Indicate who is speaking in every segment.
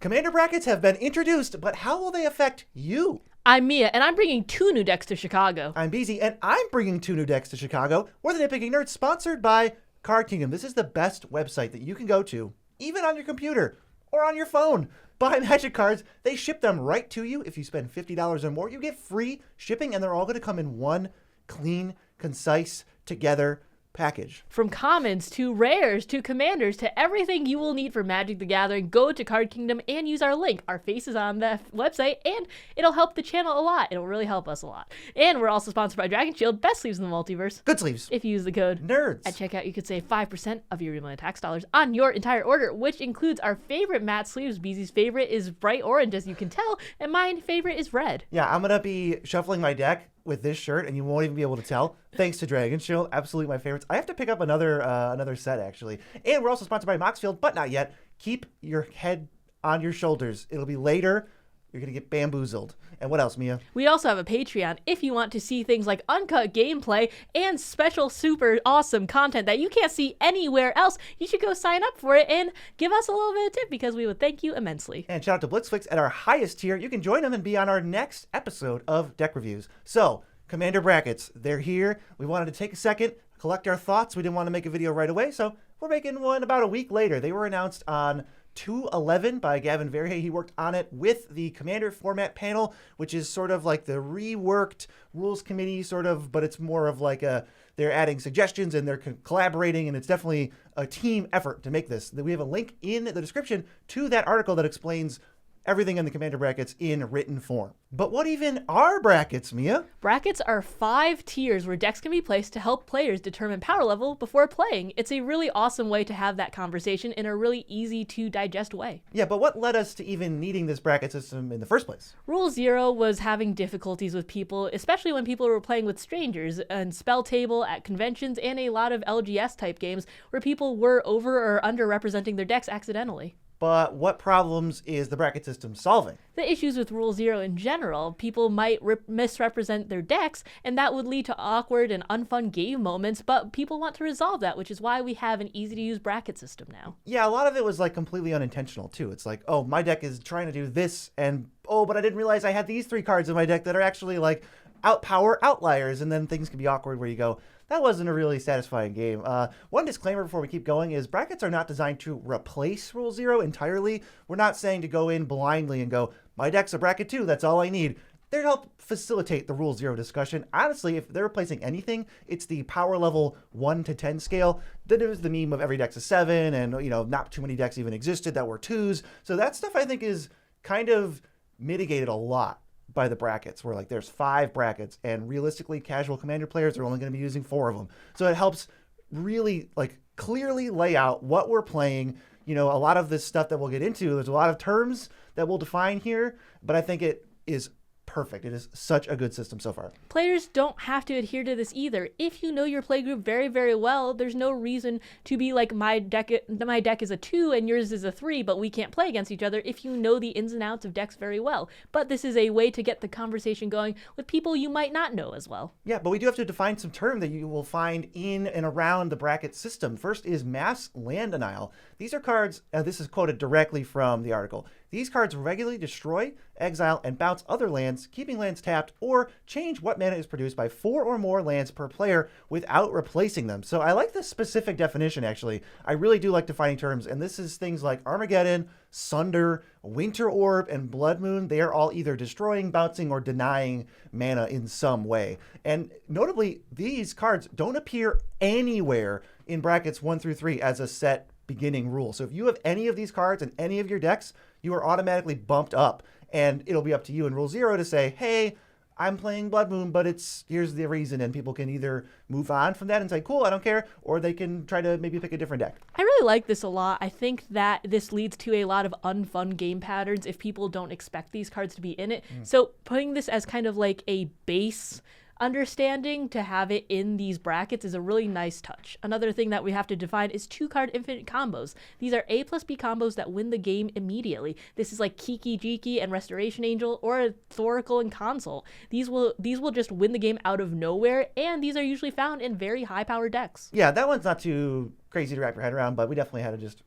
Speaker 1: Commander brackets have been introduced, but how will they affect you?
Speaker 2: I'm Mia, and I'm bringing 2 new decks to Chicago.
Speaker 1: I'm BZ, and I'm bringing 2 new decks to Chicago. We're the Nitpicking Nerds, sponsored by Card Kingdom. This is the best website that you can go to, even on your computer or on your phone. Buy Magic cards. They ship them right to you. If you spend $50 or more, you get free shipping, and they're all going to come in one clean, concise, together package.
Speaker 2: From commons to rares to commanders to everything you will need for Magic the Gathering, go to Card Kingdom and use our link. Our face is on the website, and it'll help the channel a lot. It'll really help us a lot. And we're also sponsored by Dragon Shield, best sleeves in the multiverse.
Speaker 1: Good sleeves.
Speaker 2: If you use the code
Speaker 1: Nerds
Speaker 2: at checkout, you could save 5% of your real tax dollars on your entire order, which includes our favorite matte sleeves. BZ's favorite is bright orange, as you can tell, and my favorite is red.
Speaker 1: Yeah, I'm going to be shuffling my deck with this shirt, and you won't even be able to tell, thanks to Dragon Shield. Absolutely my favorites. I have to pick up another set, actually. And we're also sponsored by Moxfield, but not yet. Keep your head on your shoulders. It'll be later. You're going to get bamboozled. And what else, Mia?
Speaker 2: We also have a Patreon if you want to see things like uncut gameplay and special super awesome content that you can't see anywhere else. You should go sign up for it and give us a little bit of tip, because we would thank you immensely.
Speaker 1: And shout out to Blitzflix at our highest tier. You can join them and be on our next episode of Deck Reviews. So, Commander brackets, they're here. We wanted to take a second, collect our thoughts. We didn't want to make a video right away, so we're making one about a week later. They were announced on 2/11 by Gavin Verhey. He worked on it with the Commander format panel, which is sort of like the reworked rules committee, sort of, but it's more of like they're adding suggestions and they're collaborating, and it's definitely a team effort to make this. We have a link in the description to that article that explains everything in the Commander brackets in written form. But what even are brackets, Mia?
Speaker 2: Brackets are 5 tiers where decks can be placed to help players determine power level before playing. It's a really awesome way to have that conversation in a really easy to digest way.
Speaker 1: Yeah, but what led us to even needing this bracket system in the first place?
Speaker 2: Rule 0 was having difficulties with people, especially when people were playing with strangers and spell table at conventions and a lot of LGS type games where people were over or underrepresenting their decks accidentally.
Speaker 1: But what problems is the bracket system solving?
Speaker 2: The issues with Rule 0 in general. People might misrepresent their decks, and that would lead to awkward and unfun game moments, but people want to resolve that, which is why we have an easy-to-use bracket system now.
Speaker 1: Yeah, a lot of it was like completely unintentional too. It's like, oh, my deck is trying to do this, and oh, but I didn't realize I had these 3 cards in my deck that are actually like outpower outliers, and then things can be awkward where you go, that wasn't a really satisfying game. One disclaimer before we keep going is brackets are not designed to replace Rule 0 entirely. We're not saying to go in blindly and go, my deck's a bracket 2, that's all I need. They're to help facilitate the Rule 0 discussion. Honestly, if they're replacing anything, it's the power level 1 to 10 scale. Then it was the meme of every deck's a 7, and not too many decks even existed that were 2s. So that stuff I think is kind of mitigated a lot by the brackets, where like there's 5 brackets, and realistically casual Commander players are only going to be using 4 of them. So it helps really like clearly lay out what we're playing. A lot of this stuff that we'll get into, there's a lot of terms that we'll define here, but I think it is perfect. It is such a good system so far.
Speaker 2: Players don't have to adhere to this either. If you know your playgroup very, very well, there's no reason to be like, my deck is a 2 and yours is a 3, but we can't play against each other if you know the ins and outs of decks very well. But this is a way to get the conversation going with people you might not know as well.
Speaker 1: Yeah, but we do have to define some term that you will find in and around the bracket system. First is mass land denial. These are cards, this is quoted directly from the article. These cards regularly destroy, exile, and bounce other lands, keeping lands tapped, or change what mana is produced by 4 or more lands per player without replacing them. So I like this specific definition, actually. I really do like defining terms, and this is things like Armageddon, Sunder, Winter Orb, and Blood Moon. They are all either destroying, bouncing, or denying mana in some way. And notably, these cards don't appear anywhere in brackets 1 through 3 as a set beginning rule. So if you have any of these cards in any of your decks, you are automatically bumped up, and it'll be up to you in Rule 0 to say, hey, I'm playing Blood Moon, but here's the reason, and people can either move on from that and say, cool, I don't care, or they can try to maybe pick a different deck.
Speaker 2: I really like this a lot. I think that this leads to a lot of unfun game patterns if people don't expect these cards to be in it. So putting this as kind of like a base understanding to have it in these brackets is a really nice touch. Another thing that we have to define is 2-card infinite combos. These are A plus B combos that win the game immediately. This is like Kiki Jiki and Restoration Angel, or Thoracle and Console. These will just win the game out of nowhere, and these are usually found in very high powered decks.
Speaker 1: Yeah, that one's not too crazy to wrap your head around, but we definitely had to just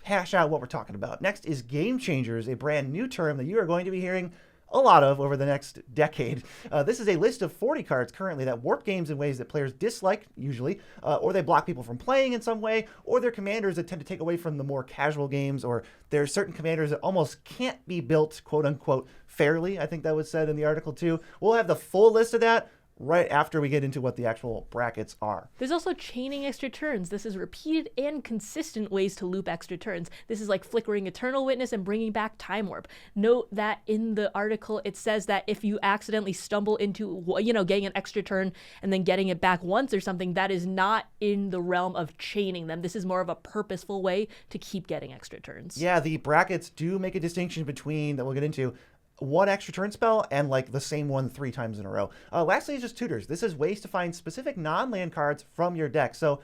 Speaker 1: hash out what we're talking about. Next is game changers, a brand new term that you are going to be hearing a lot of over the next decade. This is a list of 40 cards currently that warp games in ways that players dislike, usually, or they block people from playing in some way, or they're commanders that tend to take away from the more casual games, or there are certain commanders that almost can't be built, quote unquote, fairly. I think that was said in the article too. We'll have the full list of that right after we get into what the actual brackets are.
Speaker 2: There's also chaining extra turns. This is repeated and consistent ways to loop extra turns. This is like flickering Eternal Witness and bringing back Time Warp. Note that in the article, it says that if you accidentally stumble into, getting an extra turn and then getting it back once or something, that is not in the realm of chaining them. This is more of a purposeful way to keep getting extra turns.
Speaker 1: Yeah, the brackets do make a distinction between, that we'll get into, one extra turn spell and like the same one 3 times in a row. Lastly is just tutors. This is ways to find specific non-land cards from your deck. So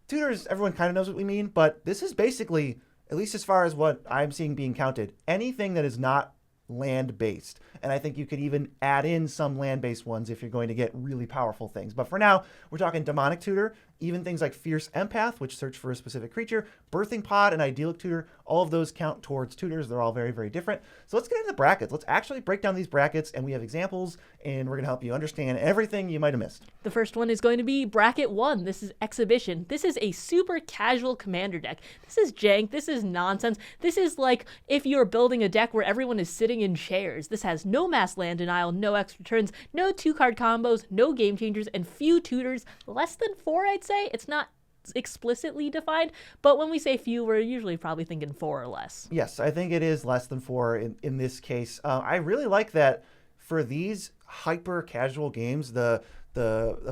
Speaker 1: tutors, everyone kind of knows what we mean, but this is basically, at least as far as what I'm seeing being counted, anything that is not land-based. And I think you could even add in some land-based ones if you're going to get really powerful things. But for now, we're talking Demonic Tutor, even things like Fierce Empath, which search for a specific creature, Birthing Pod, and Idyllic Tutor. All of those count towards tutors. They're all very, very different. So let's get into the brackets. Let's actually break down these brackets, and we have examples, and we're going to help you understand everything you might have missed.
Speaker 2: The first one is going to be Bracket 1. This is Exhibition. This is a super casual commander deck. This is jank. This is nonsense. This is like if you're building a deck where everyone is sitting in chairs. This has no mass land denial, no extra turns, no 2-card combos, no game changers, and few tutors. Less than 4, I'd say. It's not explicitly defined, but when we say few, we're usually probably thinking 4 or less.
Speaker 1: Yes, I think it is less than 4 in this case. I really like that for these hyper casual games, the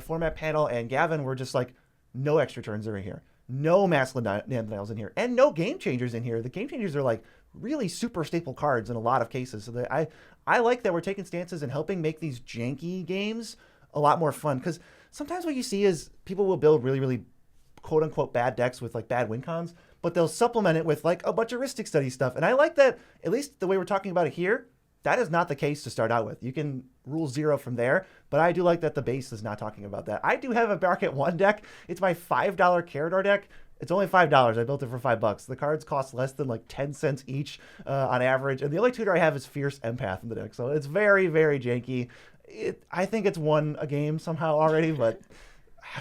Speaker 1: format panel and Gavin were just like, no extra turns are in here, no mass land denials in here, and no game changers in here. The game changers are like really super staple cards in a lot of cases. So I like that we're taking stances and helping make these janky games a lot more fun, because sometimes what you see is people will build really, really quote unquote bad decks with like bad win cons, but they'll supplement it with like a bunch of heuristic study stuff. And I like that, at least the way we're talking about it here, that is not the case to start out with. You can rule 0 from there, but I do like that the base is not talking about that. I do have a Bracket 1 deck. It's my $5 Carador deck. It's only $5. I built it for $5. The cards cost less than like 10 cents each on average. And the only tutor I have is Fierce Empath in the deck. So it's very, very janky. I think it's won a game somehow already, but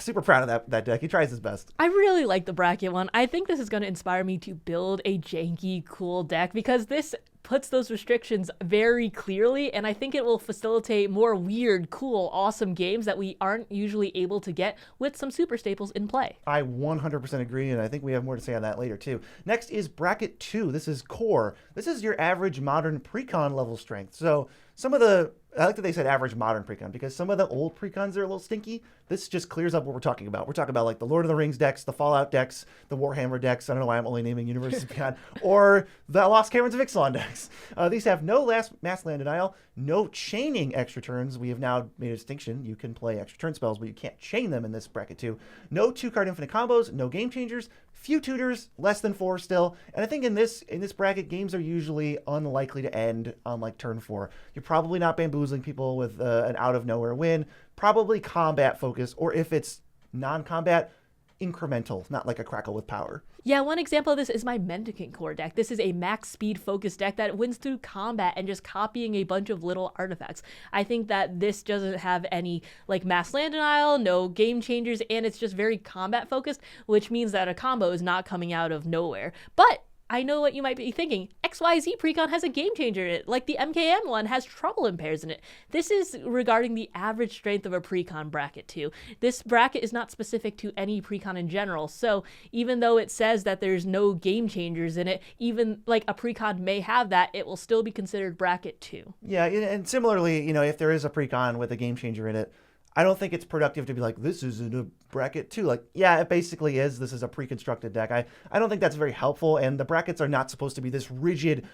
Speaker 1: super proud of that deck. He tries his best.
Speaker 2: I really like the Bracket 1. I think this is going to inspire me to build a janky, cool deck, because this puts those restrictions very clearly, and I think it will facilitate more weird, cool, awesome games that we aren't usually able to get with some super staples in play.
Speaker 1: I 100% agree, and I think we have more to say on that later too. Next is Bracket 2. This is Core. This is your average modern precon level strength. So I like that they said average modern precon, because some of the old precons are a little stinky. This just clears up what we're talking about. We're talking about like the Lord of the Rings decks, the Fallout decks, the Warhammer decks. I don't know why I'm only naming Universes Beyond, or the Lost Caverns of Ixalan decks. These have no mass land denial, no chaining extra turns. We have now made a distinction. You can play extra turn spells, but you can't chain them in this Bracket 2. No 2-card infinite combos, no game changers, few tutors, less than 4 still. And I think in this bracket, games are usually unlikely to end on like turn 4. You're probably not bamboozling people with an out of nowhere win. Probably combat focus, or if it's non-combat, incremental, not like a Crackle with Power.
Speaker 2: Yeah, one example of this is my Mendicant Core deck. This is a max speed focused deck that wins through combat and just copying a bunch of little artifacts. I think that this doesn't have any like mass land denial, no game changers, and it's just very combat focused, which means that a combo is not coming out of nowhere. But I know what you might be thinking. XYZ Precon has a game changer in it, like the MKM one has Trouble in Pairs in it. This is regarding the average strength of a Precon bracket too. This bracket is not specific to any Precon in general, so even though it says that there's no game changers in it, even like a Precon may have that, it will still be considered bracket 2.
Speaker 1: Yeah, and similarly, if there is a Precon with a game changer in it, I don't think it's productive to be like, this is in a bracket 2. Like, yeah, it basically is. This is a pre-constructed deck. I don't think that's very helpful, and the brackets are not supposed to be this rigid,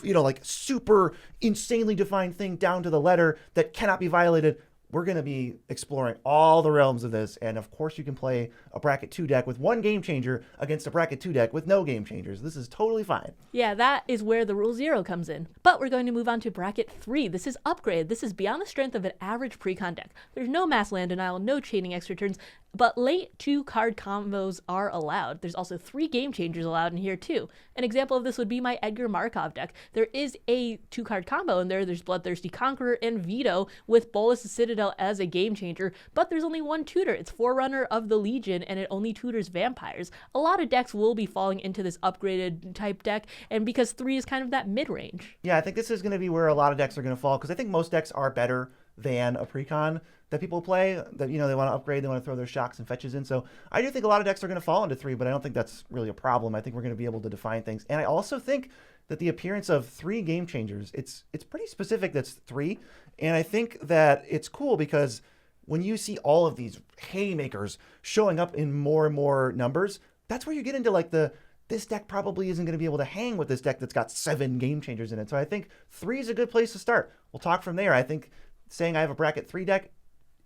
Speaker 1: like super insanely defined thing down to the letter that cannot be violated. We're going to be exploring all the realms of this, and of course you can play a bracket 2 deck with one game changer against a bracket 2 deck with no game changers. This is totally fine.
Speaker 2: Yeah, that is where the rule 0 comes in. But we're going to move on to bracket 3. This is Upgrade. This is beyond the strength of an average precon deck. There's no mass land denial, no chaining extra turns, but late 2-card combos are allowed. There's also 3 game changers allowed in here too. An example of this would be my Edgar Markov deck. There is a 2-card combo in there. There's Bloodthirsty Conqueror and Veto with Bolus the Citadel as a game changer, but there's only one tutor. It's Forerunner of the Legion, and it only tutors vampires. A lot of decks will be falling into this upgraded type deck, and because 3 is kind of that mid-range.
Speaker 1: Yeah, I think this is going to be where a lot of decks are going to fall, because I think most decks are better than a precon that people play, that, you know, they want to upgrade, they want to throw their shocks and fetches in. So I do think a lot of decks are going to fall into 3, but I don't think that's really a problem. I think we're going to be able to define things. And I also think that the appearance of 3 game changers, it's pretty specific that's 3. And I think that it's cool because when you see all of these haymakers showing up in more and more numbers, that's where you get into like this deck probably isn't going to be able to hang with this deck that's got 7 game changers in it. So I think 3 is a good place to start. We'll talk from there. I think saying I have a bracket 3 deck,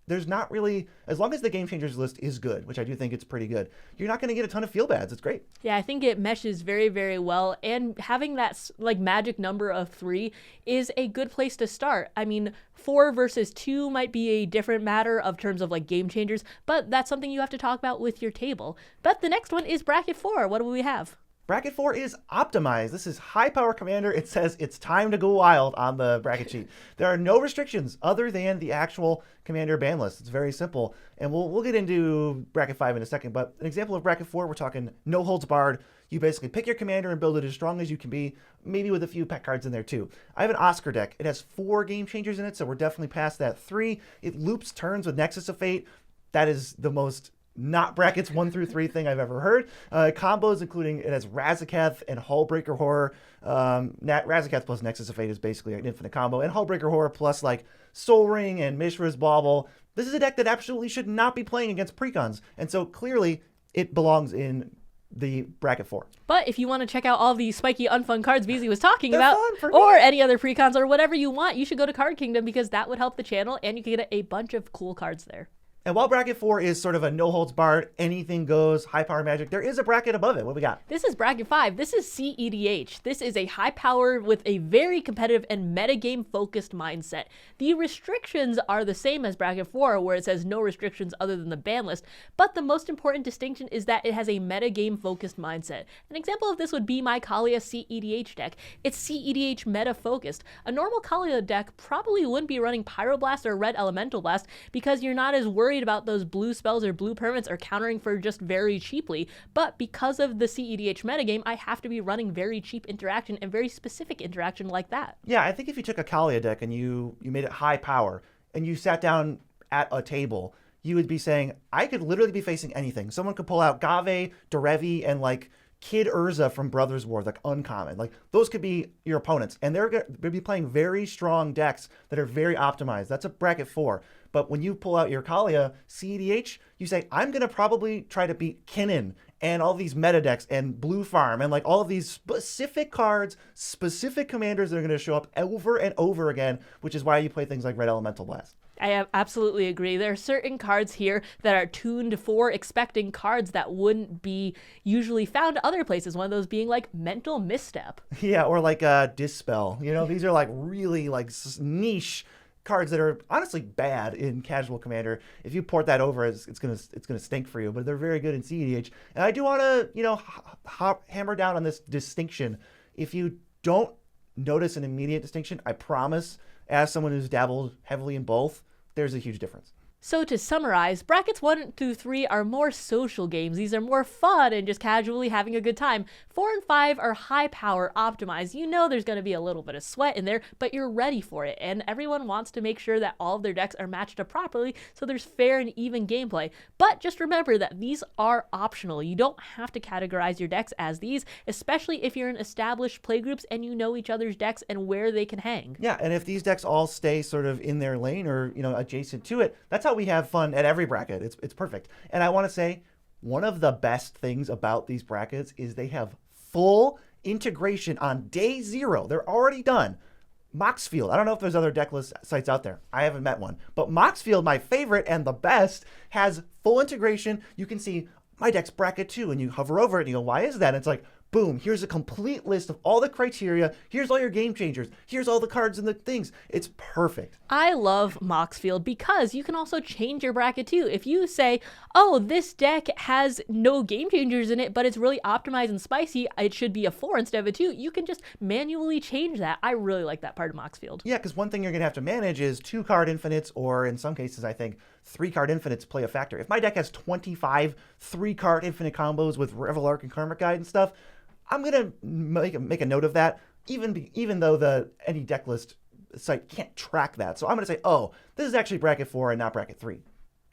Speaker 1: there's not really, as long as the game changers list is good, which I do think it's pretty good, you're not going to get a ton of feel bads. It's great.
Speaker 2: Yeah, I think it meshes very, very well. And having that like magic number of 3 is a good place to start. I mean, 4 versus 2 might be a different matter of terms of like game changers, but that's something you have to talk about with your table. But the next one is bracket 4. What do we have?
Speaker 1: Bracket 4 is optimized. This is high power commander. It says it's time to go wild on the bracket sheet. There are no restrictions other than the actual commander ban list. It's very simple. And we'll get into bracket 5 in a second. But an example of bracket 4, we're talking no holds barred. You basically pick your commander and build it as strong as you can be, maybe with a few pet cards in there too. I have an Oscar deck. It has 4 game changers in it, so we're definitely past that 3. It loops turns with Nexus of Fate. That is the most not brackets 1 through 3 thing I've ever heard. Combos including it has Razaketh and Hullbreaker Horror. Razaketh plus Nexus of Fate is basically an infinite combo, and Hullbreaker Horror plus like Soul Ring and Mishra's Bauble. This is a deck that absolutely should not be playing against precons, and so clearly it belongs in the bracket 4.
Speaker 2: But if you want to check out all the spiky unfun cards Beezy was talking
Speaker 1: They're
Speaker 2: about,
Speaker 1: fun for me.
Speaker 2: or any other precons or whatever you want, you should go to Card Kingdom because that would help the channel and you can get a bunch of cool cards there.
Speaker 1: And while bracket 4 is sort of a no holds barred, anything goes, high power magic, there is a bracket above it. What do we got?
Speaker 2: This is bracket 5. This is CEDH. This is a high power with a very competitive and metagame focused mindset. The restrictions are the same as bracket 4, where it says no restrictions other than the ban list, but the most important distinction is that it has a metagame focused mindset. An example of this would be my Kalia CEDH deck. It's CEDH meta focused. A normal Kalia deck probably wouldn't be running Pyroblast or Red Elemental Blast because you're not as worried about those blue spells or blue permanents or countering for just very cheaply, but because of the CEDH metagame, I have to be running very cheap interaction and very specific interaction like that.
Speaker 1: Yeah, I think if you took a Kalia deck and you made it high power and you sat down at a table, you would be saying, I could literally be facing anything. Someone could pull out Gave, Derevi, and like Kid Urza from Brothers War, like uncommon. Like those could be your opponents, and they're going to be playing very strong decks that are very optimized. That's a bracket 4. But when you pull out your Kalia CEDH, you say, I'm going to probably try to beat Kinnan and all these meta decks and Blue Farm and like all of these specific cards, specific commanders that are going to show up over and over again, which is why you play things like Red Elemental Blast.
Speaker 2: I absolutely agree. There are certain cards here that are tuned for expecting cards that wouldn't be usually found other places. One of those being like Mental Misstep.
Speaker 1: Yeah, or like Dispel. You know, these are like really like niche cards that are honestly bad in casual commander. If you port that over, it's gonna stink for you. But they're very good in CEDH. And I do want to hammer down on this distinction. If you don't notice an immediate distinction, I promise, as someone who's dabbled heavily in both, there's a huge difference.
Speaker 2: So to summarize, brackets 1 through 3 are more social games. These are more fun and just casually having a good time. 4 and 5 are high power optimized. You know there's going to be a little bit of sweat in there, but you're ready for it. And everyone wants to make sure that all of their decks are matched up properly so there's fair and even gameplay. But just remember that these are optional. You don't have to categorize your decks as these, especially if you're in established playgroups and you know each other's decks and where they can hang.
Speaker 1: Yeah, and if these decks all stay sort of in their lane or adjacent to it, that's how we have fun at every bracket. It's perfect. And I want to say one of the best things about these brackets is they have full integration on day 0. They're already done. Moxfield. I don't know if there's other decklist sites out there. I haven't met one. But Moxfield, my favorite and the best, has full integration. You can see my deck's bracket 2, and you hover over it and you go, why is that? And it's like, boom, here's a complete list of all the criteria. Here's all your game changers. Here's all the cards and the things. It's perfect.
Speaker 2: I love Moxfield because you can also change your bracket too. If you say, oh, this deck has no game changers in it, but it's really optimized and spicy, it should be a 4 instead of a 2, you can just manually change that. I really like that part of Moxfield.
Speaker 1: Yeah, because one thing you're going to have to manage is 2-card infinites, or in some cases, I think 3-card infinites play a factor. If my deck has 25 3-card infinite combos with Revel Arc and Karmic Guide and stuff, I'm going to make a note of that, even though any deck list site can't track that. So I'm going to say, oh, this is actually bracket 4 and not bracket 3.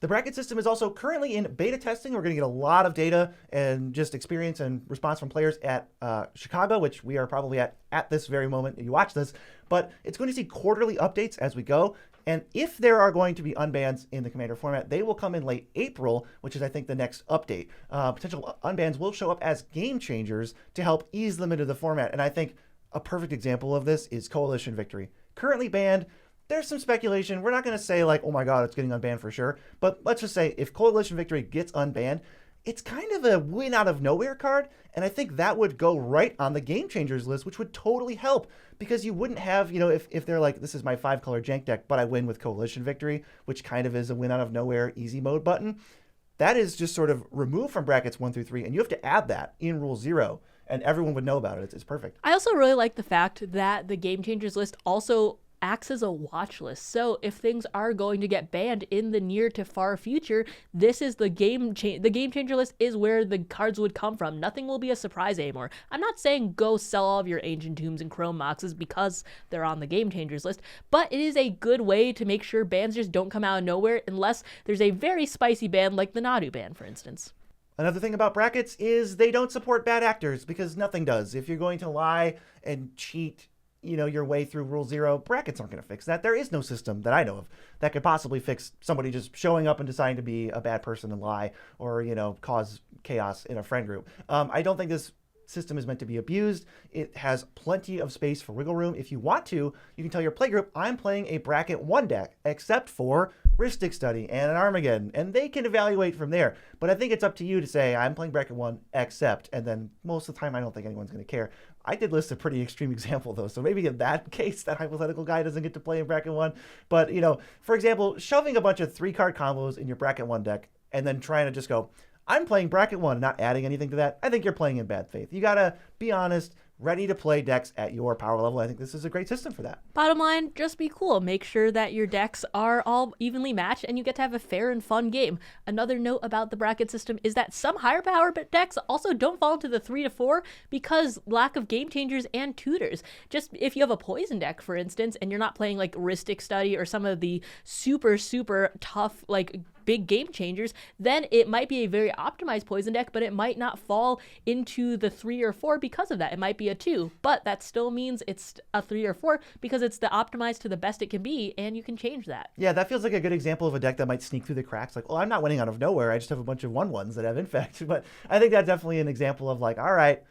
Speaker 1: The bracket system is also currently in beta testing. We're going to get a lot of data and just experience and response from players at Chicago, which we are probably at this very moment you watch this. But it's going to see quarterly updates as we go. And if there are going to be unbans in the Commander format, they will come in late April, which is, I think, the next update. Potential unbans will show up as game changers to help ease them into the format. And I think a perfect example of this is Coalition Victory. Currently banned. There's some speculation. We're not going to say like, oh my God, it's getting unbanned for sure. But let's just say if Coalition Victory gets unbanned, it's kind of a win out of nowhere card. And I think that would go right on the game changers list, which would totally help, because you wouldn't have, if they're like, this is my 5-color jank deck, but I win with Coalition Victory, which kind of is a win out of nowhere easy mode button. That is just sort of removed from brackets 1 through 3. And you have to add that in rule 0. And everyone would know about it. It's perfect.
Speaker 2: I also really like the fact that the game changers list also acts as a watch list. So if things are going to get banned in the near to far future, this is the game changer list is where the cards would come from. Nothing will be a surprise anymore. I'm not saying go sell all of your Ancient Tombs and Chrome Moxes because they're on the game changers list, but it is a good way to make sure bans just don't come out of nowhere unless there's a very spicy ban like the Nadu ban, for instance.
Speaker 1: Another thing about brackets is they don't support bad actors, because nothing does. If you're going to lie and cheat your way through rule 0, brackets aren't going to fix that. There is no system that I know of that could possibly fix somebody just showing up and deciding to be a bad person and lie, or cause chaos in a friend group. I don't think this system is meant to be abused. It has plenty of space for wiggle room. If you want to, you can tell your playgroup, I'm playing a bracket 1 deck, except for Rhystic Study and an Armageddon, and they can evaluate from there. But I think it's up to you to say, I'm playing bracket 1, except, and then most of the time I don't think anyone's going to care. I did list a pretty extreme example, though, so maybe in that case, that hypothetical guy doesn't get to play in bracket 1. But, for example, shoving a bunch of 3-card combos in your bracket 1 deck and then trying to just go, I'm playing bracket 1 and not adding anything to that, I think you're playing in bad faith. You got to be honest, ready to play decks at your power level. I think this is a great system for that.
Speaker 2: Bottom line, just be cool. Make sure that your decks are all evenly matched and you get to have a fair and fun game. Another note about the bracket system is that some higher power decks also don't fall into the 3 to 4 because lack of game changers and tutors. Just if you have a poison deck, for instance, and you're not playing like Rhystic Study or some of the super, super tough, like big game changers, then it might be a very optimized poison deck, but it might not fall into the 3 or 4 because of that. It might be a 2, but that still means it's a 3 or 4 because it's the optimized to the best it can be, and you can change that.
Speaker 1: Yeah, that feels like a good example of a deck that might sneak through the cracks. Like, well, I'm not winning out of nowhere. I just have a bunch of 1/1s that have infect. But I think that's definitely an example of like, all right,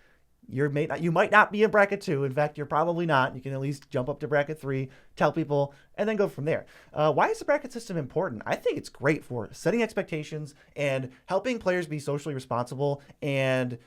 Speaker 1: you might not be in bracket 2. In fact, you're probably not. You can at least jump up to bracket 3, tell people, and then go from there. Why is the bracket system important? I think it's great for setting expectations and helping players be socially responsible and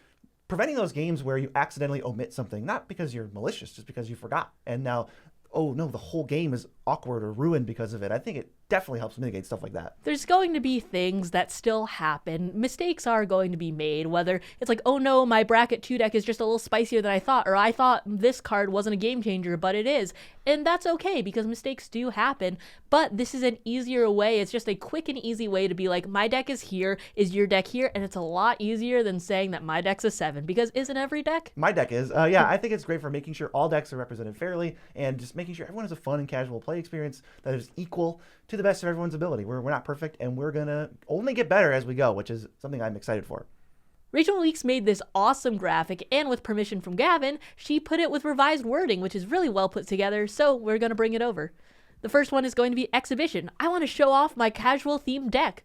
Speaker 1: preventing those games where you accidentally omit something, not because you're malicious, just because you forgot. And now, oh no, the whole game is awkward or ruined because of it. I think it definitely helps mitigate stuff like that.
Speaker 2: There's going to be things that still happen. Mistakes are going to be made, whether it's like, oh no, my bracket 2 deck is just a little spicier than I thought, or I thought this card wasn't a game changer, but it is. And that's okay, because mistakes do happen, but this is an easier way. It's just a quick and easy way to be like, my deck is here, is your deck here? And it's a lot easier than saying that my deck's a 7, because isn't every deck?
Speaker 1: My deck is. Yeah, I think it's great for making sure all decks are represented fairly and just making sure everyone has a fun and casual play experience that is equal to the best of everyone's ability. We're not perfect, and we're going to only get better as we go, which is something I'm excited for.
Speaker 2: Regional Weeks made this awesome graphic, and with permission from Gavin, she put it with revised wording, which is really well put together, so we're going to bring it over. The first one is going to be Exhibition. I want to show off my casual themed deck.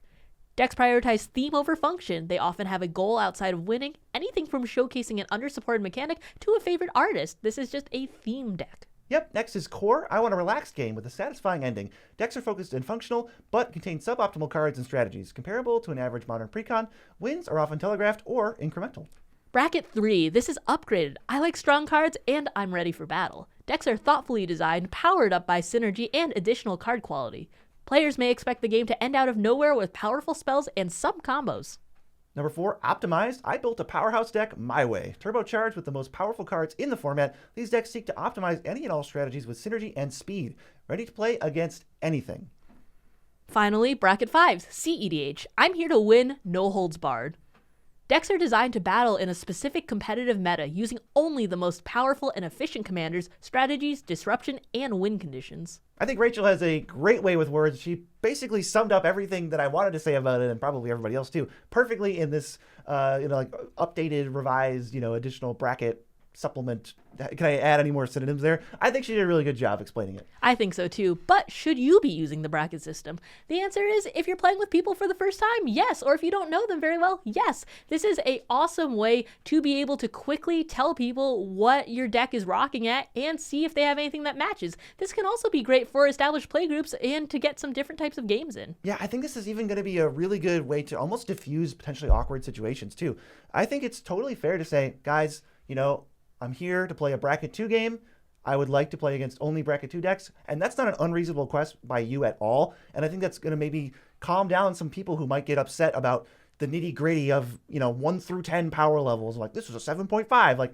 Speaker 2: Decks prioritize theme over function. They often have a goal outside of winning, anything from showcasing an under-supported mechanic to a favorite artist. This is just a theme deck.
Speaker 1: Yep, next is Core. I want a relaxed game with a satisfying ending. Decks are focused and functional, but contain suboptimal cards and strategies. Comparable to an average modern precon, wins are often telegraphed or incremental.
Speaker 2: Bracket 3. This is upgraded. I like strong cards, and I'm ready for battle. Decks are thoughtfully designed, powered up by synergy and additional card quality. Players may expect the game to end out of nowhere with powerful spells and some combos.
Speaker 1: Number 4, optimized. I built a powerhouse deck my way. Turbocharged with the most powerful cards in the format, these decks seek to optimize any and all strategies with synergy and speed. Ready to play against anything.
Speaker 2: Finally, Bracket 5, CEDH. I'm here to win, no holds barred. Decks are designed to battle in a specific competitive meta using only the most powerful and efficient commanders, strategies, disruption, and win conditions.
Speaker 1: I think Rachel has a great way with words. She basically summed up everything that I wanted to say about it, and probably everybody else too, perfectly in this updated, revised, additional bracket supplement. Can I add any more synonyms there? I think she did a really good job explaining it.
Speaker 2: I think so too, but should you be using the bracket system? The answer is, if you're playing with people for the first time, yes, or if you don't know them very well, yes. This is an awesome way to be able to quickly tell people what your deck is rocking at and see if they have anything that matches. This can also be great for established playgroups and to get some different types of games in.
Speaker 1: Yeah, I think this is even going to be a really good way to almost diffuse potentially awkward situations too. I think it's totally fair to say, guys, I'm here to play a Bracket 2 game. I would like to play against only Bracket 2 decks. And that's not an unreasonable request by you at all. And I think that's going to maybe calm down some people who might get upset about the nitty gritty of, 1 through 10 power levels. Like, this is a 7.5. Like,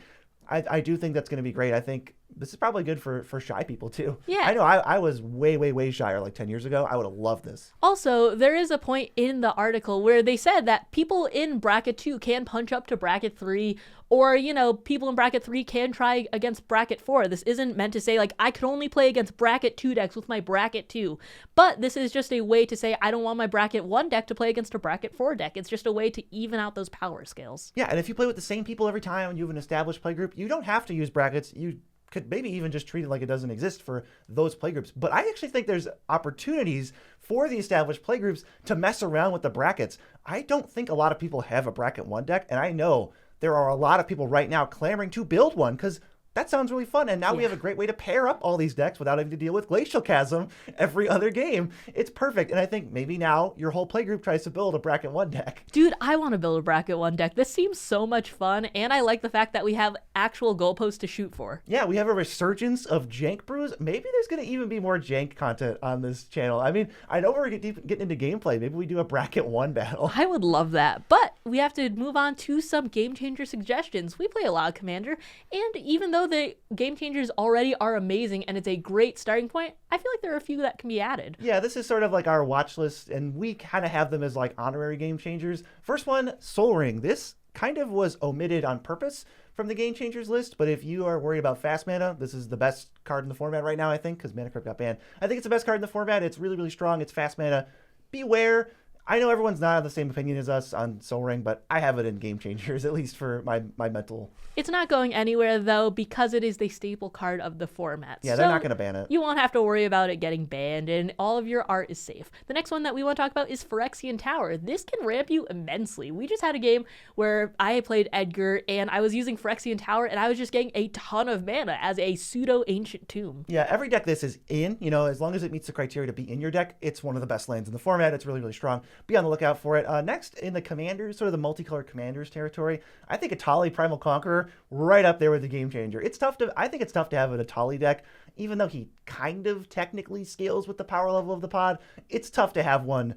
Speaker 1: I do think that's going to be great. I think this is probably good for shy people too.
Speaker 2: Yeah.
Speaker 1: I know I was way, way, way shyer like 10 years ago. I would have loved this.
Speaker 2: Also, there is a point in the article where they said that people in Bracket 2 can punch up to Bracket 3, or, people in Bracket 3 can try against Bracket 4. This isn't meant to say, I could only play against Bracket 2 decks with my Bracket 2. But this is just a way to say, I don't want my Bracket 1 deck to play against a Bracket 4 deck. It's just a way to even out those power scales.
Speaker 1: Yeah, and if you play with the same people every time and you have an established playgroup, you don't have to use brackets. You could maybe even just treat it like it doesn't exist for those playgroups. But I actually think there's opportunities for the established playgroups to mess around with the brackets. I don't think a lot of people have a Bracket 1 deck, and I know there are a lot of people right now clamoring to build one because that sounds really fun. And now we have a great way to pair up all these decks without having to deal with Glacial Chasm every other game. It's perfect. And I think maybe now your whole playgroup tries to build a Bracket 1 deck.
Speaker 2: Dude, I want to build a Bracket 1 deck. This seems so much fun. And I like the fact that we have actual goalposts to shoot for.
Speaker 1: Yeah, we have a resurgence of jank brews. Maybe there's going to even be more jank content on this channel. I mean, I know we're getting into gameplay. Maybe we do a Bracket 1 battle.
Speaker 2: I would love that. But we have to move on to some game changer suggestions. We play a lot of Commander. And even though the game changers already are amazing and it's a great starting point, I feel like there are a few that can be added.
Speaker 1: Yeah, this is sort of like our watch list, and we kind of have them as honorary game changers. First one, Soul Ring. This kind of was omitted on purpose from the game changers list, but if you are worried about fast mana, this is the best card in the format right now, I think, because Mana Crypt got banned. I think it's the best card in the format. It's really, really strong. It's fast mana. Beware. I know everyone's not of the same opinion as us on Soul Ring, but I have it in Game Changers, at least for my mental.
Speaker 2: It's not going anywhere, though, because it is the staple card of the format.
Speaker 1: Yeah, they're not going to ban it.
Speaker 2: You won't have to worry about it getting banned, and all of your art is safe. The next one that we want to talk about is Phyrexian Tower. This can ramp you immensely. We just had a game where I played Edgar, and I was using Phyrexian Tower, and I was just getting a ton of mana as a pseudo-ancient tomb.
Speaker 1: Yeah, every deck this is in, as long as it meets the criteria to be in your deck, it's one of the best lands in the format. It's really, really strong. Be on the lookout for it. Next, in the Commanders, sort of the multicolored Commanders territory, I think Atali Primal Conqueror, right up there with the Game Changer. I think it's tough to have an Atali deck, even though he kind of technically scales with the power level of the pod. It's tough to have one,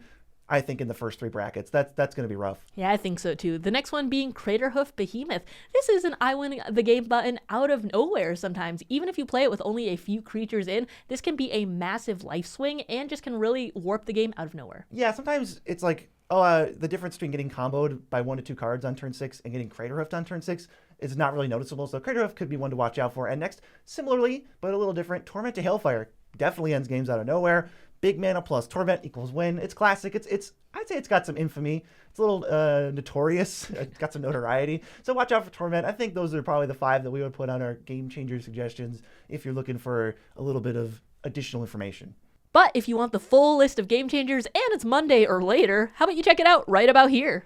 Speaker 1: I think, in the first 3 brackets. That's going to be rough.
Speaker 2: Yeah, I think so too. The next one being Craterhoof Behemoth. This is an I win the game button out of nowhere sometimes. Even if you play it with only a few creatures in, this can be a massive life swing and just can really warp the game out of nowhere.
Speaker 1: Yeah, sometimes it's like, the difference between getting comboed by 1 to 2 cards on turn 6 and getting Craterhoofed on turn 6 is not really noticeable. So Craterhoof could be one to watch out for. And next, similarly, but a little different, Torment to Hailfire definitely ends games out of nowhere. Big mana plus Torment equals win. It's classic. I'd say it's got some infamy. It's a little notorious. It's got some notoriety. So watch out for Torment. I think those are probably the 5 that we would put on our game changer suggestions if you're looking for a little bit of additional information.
Speaker 2: But if you want the full list of game changers and it's Monday or later, how about you check it out right about here?